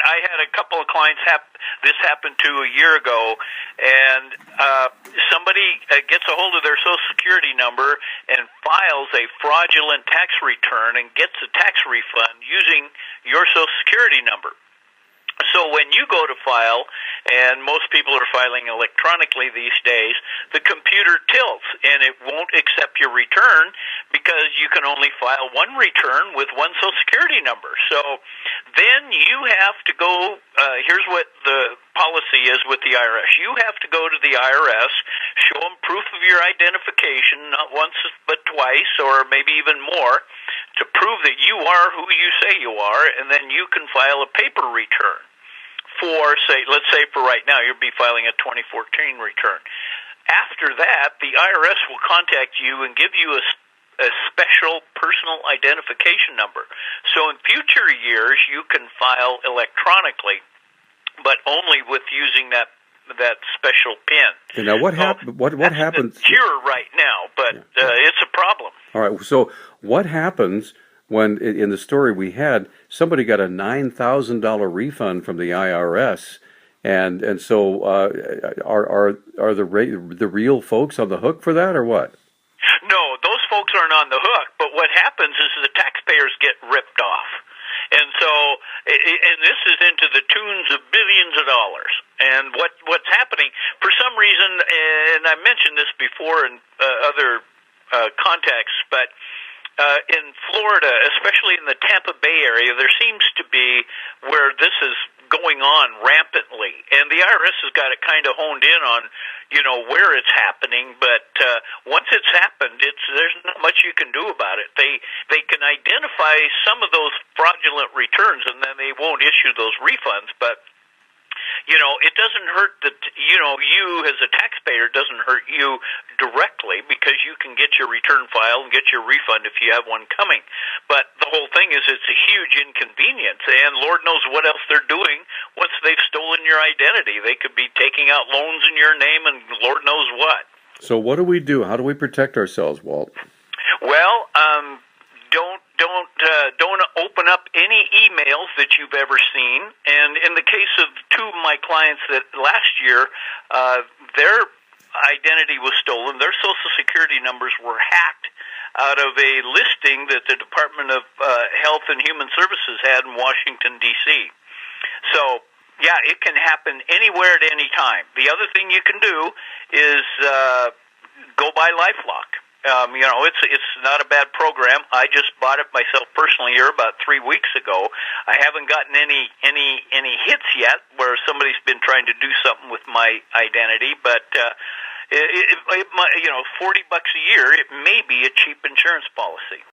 I had a couple of clients this happened to a year ago, and somebody gets a hold of their Social Security number and files a fraudulent tax return and gets a tax refund using your Social Security number. So when you go to file, and most people are filing electronically these days, the computer tilts and it won't accept your return because you can only file one return with one Social Security number. So then you have to go, here's what the policy is with the IRS. You have to go to the IRS, show them proof of your identification, not once but twice or maybe even more, to prove that you are who you say you are, and then you can file a paper return. Let's say for right now, you'll be filing a 2014 return. After that, the IRS will contact you and give you a special personal identification number. So in future years, you can file electronically, but only with using that special PIN. Okay, now what happens? It's cure right now, but it's a problem. All right. So what happens when, in the story we had, somebody got a $9,000 refund from the IRS, and so are the real folks on the hook for that, or what? No, those folks aren't on the hook. But what happens is the taxpayers get ripped off. And so, and this is into the tunes of billions of dollars. And what's happening, for some reason, and I mentioned this before in other contexts, but in Florida, especially in the Tampa Bay area, there seems to be where this is going on rampantly. And the IRS has got it kind of honed in on, where it's happening. But once it's happened, there's not much you can do about it. They can identify some of those fraudulent returns, and then they won't issue those refunds. But it doesn't hurt you as a taxpayer doesn't hurt you directly because you can get your return file and get your refund if you have one coming. But the whole thing is it's a huge inconvenience, and Lord knows what else they're doing once they've stolen your identity. They could be taking out loans in your name and Lord knows what. So what do we do? How do we protect ourselves, Walt? Well, don't open up any emails that you've ever seen. And in the case of two of my clients that last year, their identity was stolen. Their Social Security numbers were hacked out of a listing that the Department of Health and Human Services had in Washington, D.C. So, yeah, it can happen anywhere at any time. The other thing you can do is go buy LifeLock. It's not a bad program. I just bought it myself personally here about 3 weeks ago. I haven't gotten any hits yet where somebody's been trying to do something with my identity, but $40 a year, it may be a cheap insurance policy.